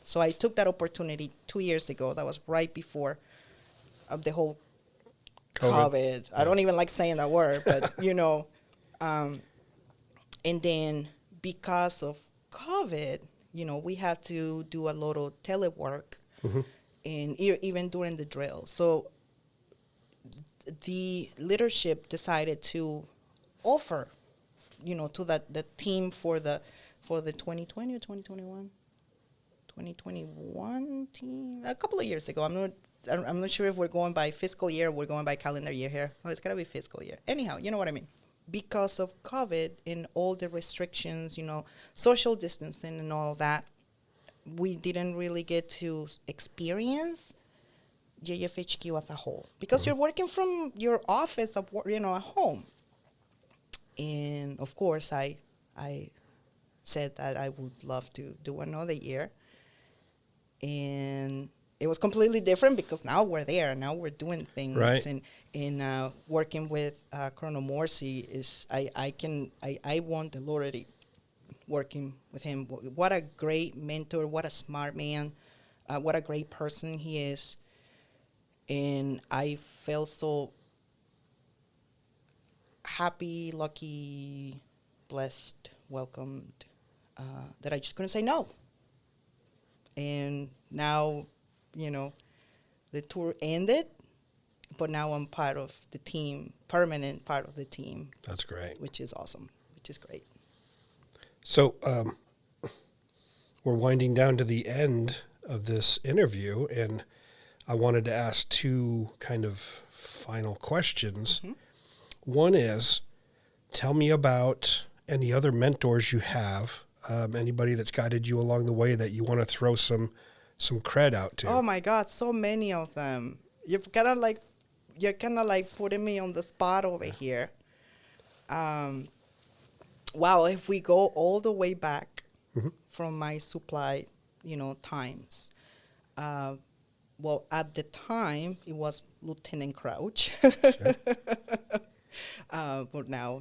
So I took that opportunity 2 years ago. That was right before the whole COVID. I don't even like saying that word, but and then because of COVID, we had to do a lot of telework, and even during the drill. So the leadership decided to offer, to the team for the 2020 or 2021, 2021 team a couple of years ago. I'm not sure if we're going by fiscal year or we're going by calendar year here. Oh, it's gotta be fiscal year. Anyhow, you know what I mean. Because of COVID and all the restrictions, social distancing and all that, we didn't really get to experience JFHQ as a whole, because you're working from your office at home. And of course, I said that I would love to do another year, and it was completely different because now we're there. Now we're doing things, right. And working with Colonel Morsi is I won the lottery working with him. What a great mentor! What a smart man! What a great person he is! And I felt so happy, lucky, blessed, welcomed, that I just couldn't say no. And now, the tour ended, but now I'm part of the team, permanent part of the team. That's great. Which is awesome, which is great. So we're winding down to the end of this interview, and I wanted to ask two kind of final questions. Mm-hmm. One is, tell me about any other mentors you have, anybody that's guided you along the way that you want to throw some cred out to. Oh my God, so many of them. You're kind of like putting me on the spot over here. Wow, if we go all the way back mm-hmm. from my supply, times. Well, at the time, it was Lieutenant Crouch. Sure. But now,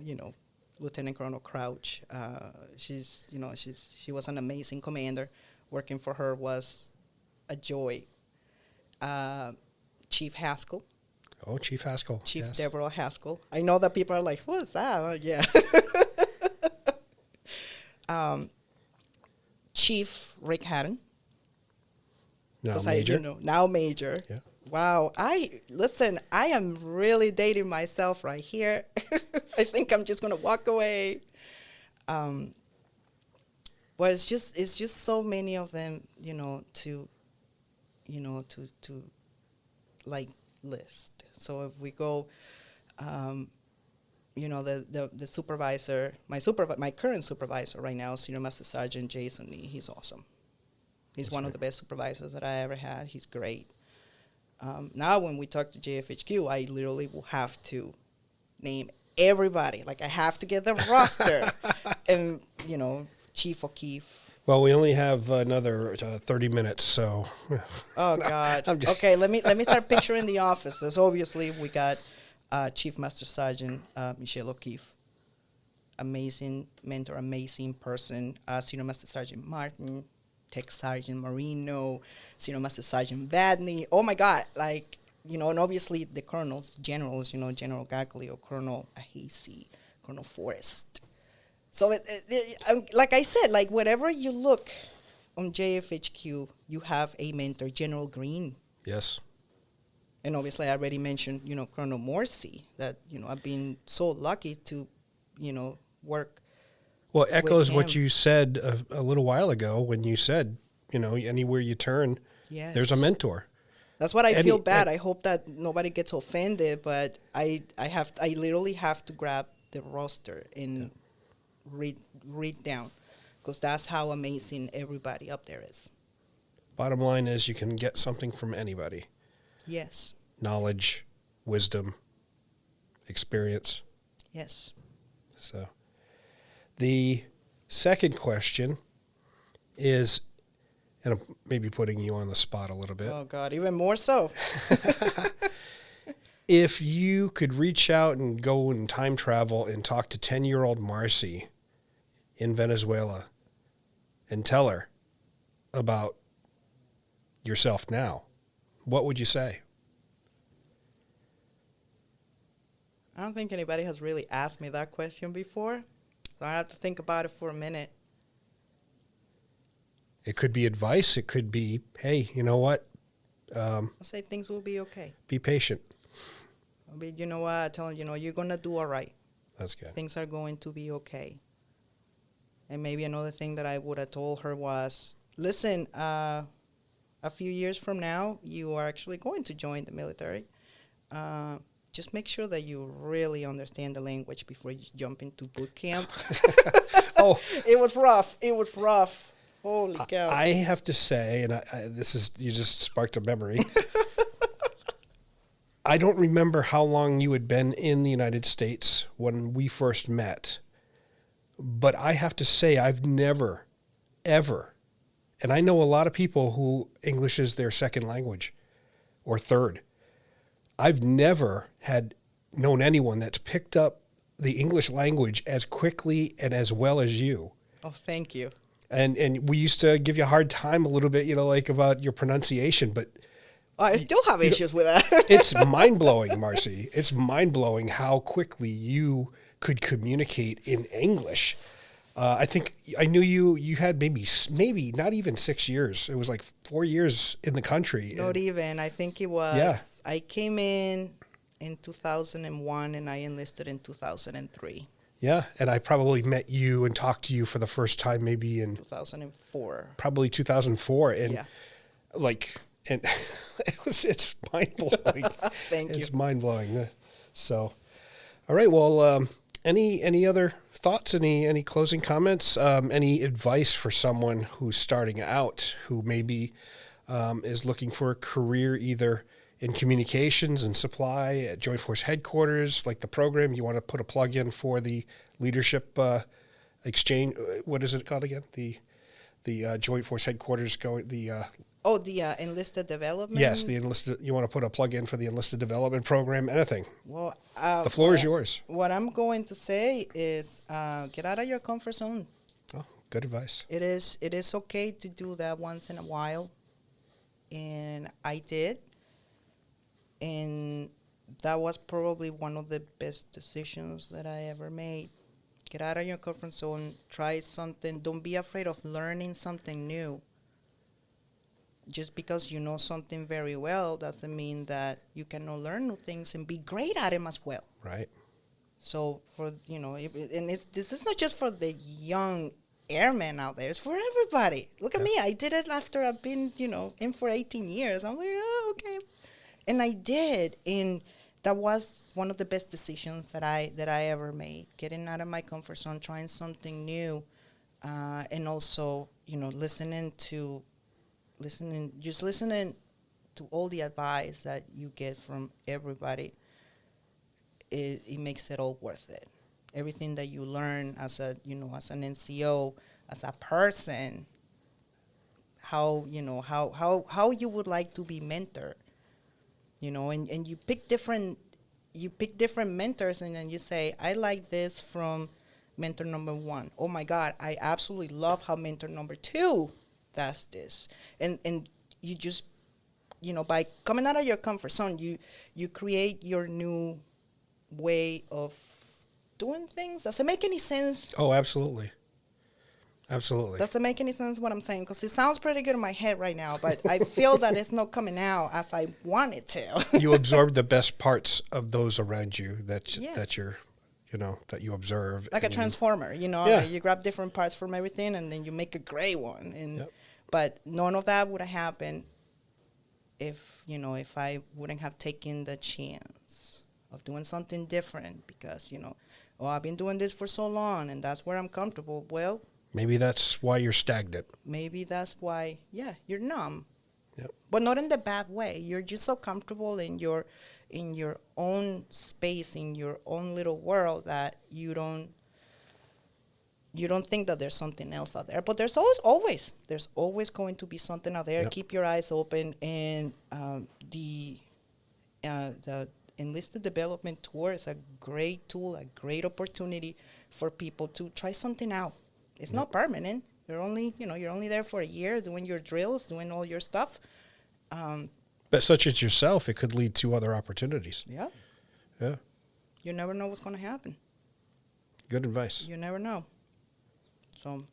Lieutenant Colonel Crouch, she was an amazing commander. Working for her was a joy. Chief Haskell. Oh, Chief Haskell. Chief yes. Deborah Haskell. I know that people are like, what's that? Yeah. Chief Rick Haddon. Now Major. Now Major. Yeah. Wow. I am really dating myself right here. I think I'm just going to walk away. But it's just so many of them, to like list. So if we go, the supervisor, my current supervisor right now, Senior Master Sgt. Jason Lee, he's awesome. He's one of the best supervisors that I ever had. He's great. Now when we talk to JFHQ, I literally will have to name everybody. Like I have to get the roster. And, Chief O'Keefe. Well, we only have another 30 minutes, so. Oh, God. Okay, let me start picturing the officers. Obviously, we got Chief Master Sergeant Michelle O'Keefe. Amazing mentor, amazing person. Senior Master Sergeant Martin. Tech Sergeant Marino, Senior Master Sergeant Vadney. Oh my God! And obviously the colonels, generals. General Gaglio, Colonel Ahisi, Colonel Forrest. So like I said, wherever you look on JFHQ, you have a mentor, General Green. Yes. And obviously, I already mentioned, Colonel Morsi. That I've been so lucky to, work. Well, echoes what you said a little while ago when you said, anywhere you turn, yes. There's a mentor. That's what I feel bad. I hope that nobody gets offended, but I literally have to grab the roster and read down, because that's how amazing everybody up there is. Bottom line is you can get something from anybody. Yes. Knowledge, wisdom, experience. Yes. So. The second question is, and I'm maybe putting you on the spot a little bit. Oh, God, even more so. If you could reach out and go and time travel and talk to 10-year-old Marcy in Venezuela and tell her about yourself now, what would you say? I don't think anybody has really asked me that question before. So I have to think about it for a minute. It could be advice. It could be, hey, you know what? I'll say things will be okay. Be patient. But you know what? I tell them, you're going to do all right. That's good. Things are going to be okay. And maybe another thing that I would have told her was, listen, a few years from now, you are actually going to join the military. Just make sure that you really understand the language before you jump into boot camp. Oh, It was rough. Holy cow. I have to say, and you just sparked a memory. I don't remember how long you had been in the United States when we first met, but I have to say I've never, ever, and I know a lot of people who English is their second language or third. I've never known anyone that's picked up the English language as quickly and as well as you. Oh, thank you. And we used to give you a hard time a little bit, like about your pronunciation, but I still have issues with that. it's mind-blowing, Marcy. It's mind-blowing how quickly you could communicate in English. I think I knew you had maybe not even 6 years. It was like 4 years in the country. Not even. I think it was. Yeah. I came in 2001 and I enlisted in 2003. Yeah, and I probably met you and talked to you for the first time maybe in 2004. Probably 2004, and Yeah. And it's mind blowing. Thank you. It's mind blowing. So, all right. Well, any other thoughts? Any closing comments? Any advice for someone who's starting out, who maybe is looking for a career either in communications and supply at Joint Force Headquarters, like the program? You want to put a plug in for the leadership exchange? What is it called again? The Joint Force Headquarters The Enlisted Development? Yes, the enlisted. You want to put a plug in for the Enlisted Development Program? Anything? Well, The floor is yours. What I'm going to say is get out of your comfort zone. Oh, good advice. It is okay to do that once in a while, and I did, and that was probably one of the best decisions that I ever made. Get out of your comfort zone, try something. Don't be afraid of learning something new. Just because you know something very well doesn't mean that you cannot learn new things and be great at them as well. Right. So this is not just for the young airmen out there. It's for everybody. Look at me. I did it after I've been, in for 18 years. I'm like, oh, okay. And I did. And that was one of the best decisions that I ever made. Getting out of my comfort zone, trying something new, and also, listening to all the advice that you get from everybody. It makes it all worth it. Everything that you learn as an NCO, as a person, how you would like to be mentored, and you pick different mentors, and then you say, I like this from mentor number 1. Oh my God, I absolutely love how mentor number 2 does this. And you just, by coming out of your comfort zone, you create your new way of doing things. Does it make any sense? Oh, absolutely. Absolutely. Does it make any sense what I'm saying? Because it sounds pretty good in my head right now, but I feel that it's not coming out as I want it to. You absorb the best parts of those around you that you observe. Like a transformer, Yeah. You grab different parts from everything and then you make a gray one. And Yep. But none of that would have happened if I wouldn't have taken the chance of doing something different because, I've been doing this for so long and that's where I'm comfortable. Well, Maybe that's why you're stagnant. maybe that's why, you're numb. Yep. But not in the bad way. You're just so comfortable in your own space, in your own little world that you don't think that there's something else out there. But there's always going to be something out there. Yep. Keep your eyes open, and the Enlisted Development Tour is a great tool, a great opportunity for people to try something out. It's not permanent. You're only there for a year doing your drills, doing all your stuff. But such as yourself, it could lead to other opportunities. Yeah. Yeah. You never know what's going to happen. Good advice. You never know. So,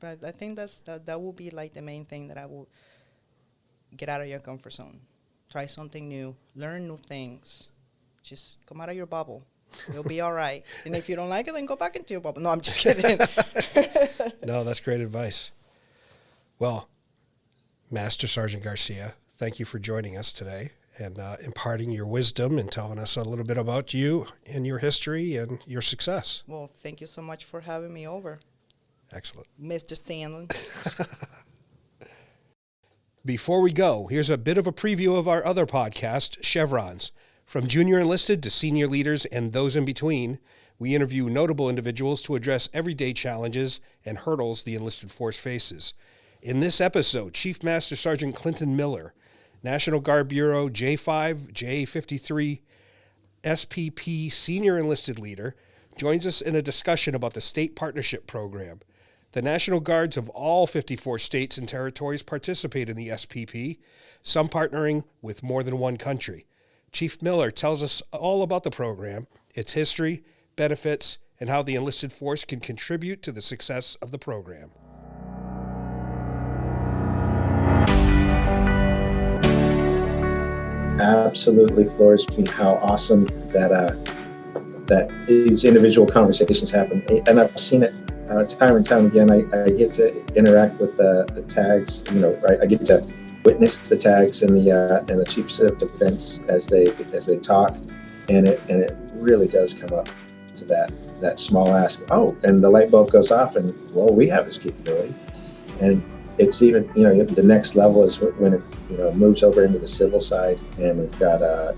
but I think that will be like the main thing that I will get out of your comfort zone. Try something new. Learn new things. just come out of your bubble. You'll be all right. And if you don't like it, then go back into your bubble. No, I'm just kidding. No, that's great advice. Well, Master Sergeant Garcia, thank you for joining us today and imparting your wisdom and telling us a little bit about you and your history and your success. Well, thank you so much for having me over, Excellent. Mr. Sandland. Before we go, here's a bit of a preview of our other podcast, Chevrons. From junior enlisted to senior leaders and those in between, we interview notable individuals to address everyday challenges and hurdles the enlisted force faces. In this episode, Chief Master Sergeant Clinton Miller, National Guard Bureau J5, J53, SPP Senior Enlisted Leader, joins us in a discussion about the State Partnership Program. The National Guards of all 54 states and territories participate in the SPP, some partnering with more than one country. Chief Miller tells us all about the program, its history, benefits, and how the enlisted force can contribute to the success of the program. Absolutely floors me how awesome that these individual conversations happen, and I've seen it time and time again. I get to interact with the tags, right? I get to witness the tags and the chiefs of defense as they talk, and it really does come up to that small ask. Oh, and the light bulb goes off, and well, we have this capability, and it's even the next level is when it moves over into the civil side, and we've got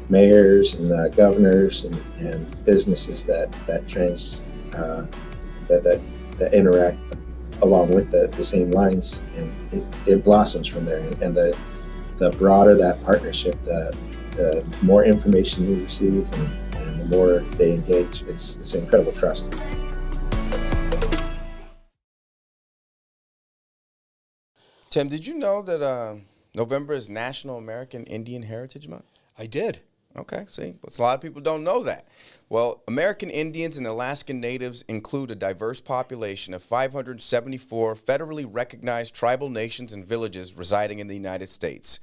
mayors and governors and businesses that interact along with the same lines, and it blossoms from there. And the broader that partnership, the more information we receive, and the more they engage. It's an incredible trust. Tim, did you know that November is National American Indian Heritage Month? I did. Okay, see, but a lot of people don't know that. Well, American Indians and Alaskan Natives include a diverse population of 574 federally recognized tribal nations and villages residing in the United States.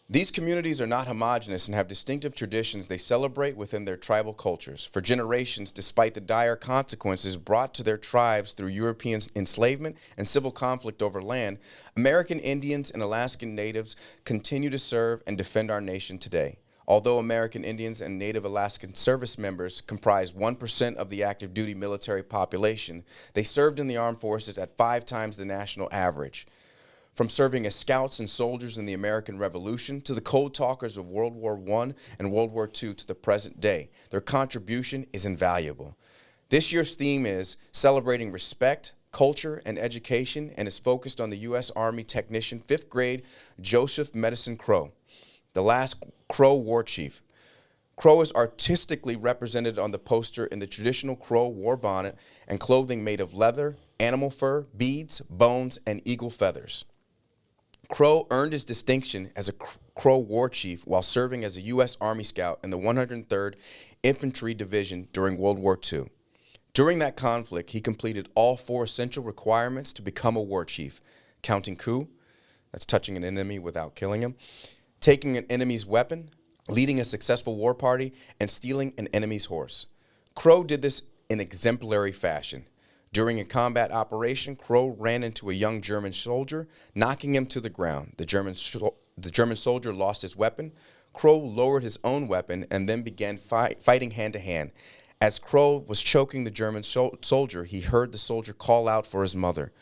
These communities are not homogenous and have distinctive traditions they celebrate within their tribal cultures. For generations, despite the dire consequences brought to their tribes through European enslavement and civil conflict over land, American Indians and Alaskan Natives continue to serve and defend our nation today. Although American Indians and Native Alaskan service members comprise 1% of the active duty military population, they served in the armed forces at 5 times the national average. From serving as scouts and soldiers in the American Revolution to the code talkers of World War I and World War II to the present day, their contribution is invaluable. This year's theme is celebrating respect, culture, and education, and is focused on the U.S. Army technician 5th grade Joseph Medicine Crow, the last Crow war chief. Crow is artistically represented on the poster in the traditional Crow war bonnet and clothing made of leather, animal fur, beads, bones, and eagle feathers. Crow earned his distinction as a Crow war chief while serving as a U.S. Army Scout in the 103rd Infantry Division during World War II. During that conflict, he completed all 4 essential requirements to become a war chief: counting coup, that's touching an enemy without killing him, taking an enemy's weapon, leading a successful war party, and stealing an enemy's horse. Crow did this in exemplary fashion. During a combat operation, Crow ran into a young German soldier, knocking him to the ground. The German soldier lost his weapon. Crow lowered his own weapon and then began fighting hand-to-hand. As Crow was choking the German soldier, he heard the soldier call out for his mother.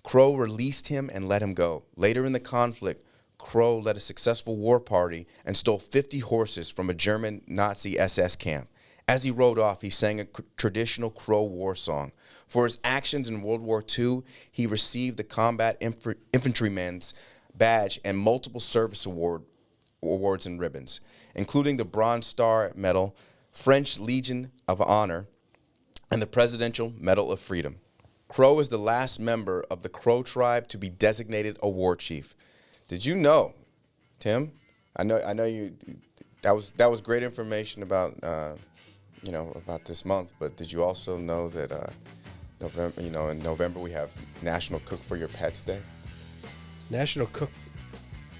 Crow released him and let him go. Later in the conflict, Crow led a successful war party and stole 50 horses from a German Nazi SS camp. As he rode off, he sang a traditional Crow war song. For his actions in World War II, he received the Combat Infantryman's Badge and multiple service awards and ribbons, including the Bronze Star Medal, French Legion of Honor, and the Presidential Medal of Freedom. Crow is the last member of the Crow tribe to be designated a war chief. Did you know, Tim? I know you. That was great information about about this month. But did you also know that in November we have National Cook for Your Pets Day? National Cook,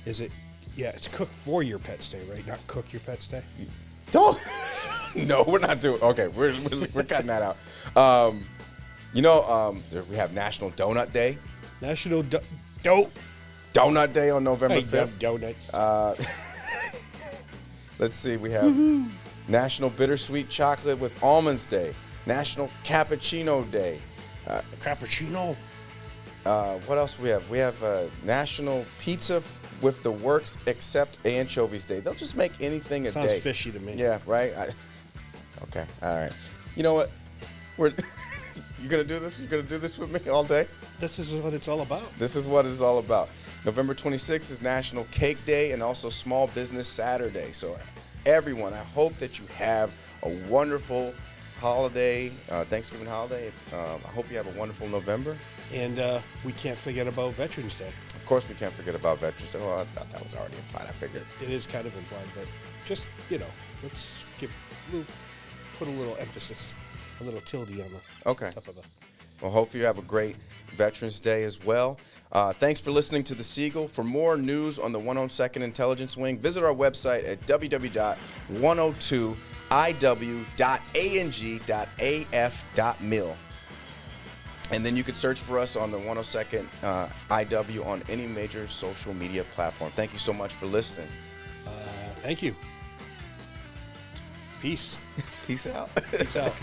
is it? Yeah, it's Cook for Your Pets Day, right? Not Cook Your Pets Day. Don't. No, we're not doing. Okay, we're cutting that out. We have National Donut Day. National Donut Day on November 5th. I love donuts. Let's see. We have National Bittersweet Chocolate with Almonds Day. National Cappuccino Day. Cappuccino. What else we have? We have National Pizza with the Works Except Anchovies Day. They'll just make anything a Sounds day. fishy to me. Yeah, right? Okay, all right. You know what? You gonna do this? You gonna do this with me all day? This is what it's all about. This is what it's all about. November 26th is National Cake Day and also Small Business Saturday. So everyone, I hope that you have a wonderful holiday, Thanksgiving holiday. I hope you have a wonderful November. And we can't forget about Veterans Day. Of course, we can't forget about Veterans Day. Well, I thought that was already implied. I figured. It is kind of implied, but just, let's put a little emphasis, a little tilde on the top of the. Well, hope you have a great Veterans Day as well. Thanks for listening to The Seagull. For more news on the 102nd Intelligence Wing, visit our website at www.102iw.ang.af.mil. And then you can search for us on the 102nd IW on any major social media platform. Thank you so much for listening. Thank you. Peace. Peace out. Peace out.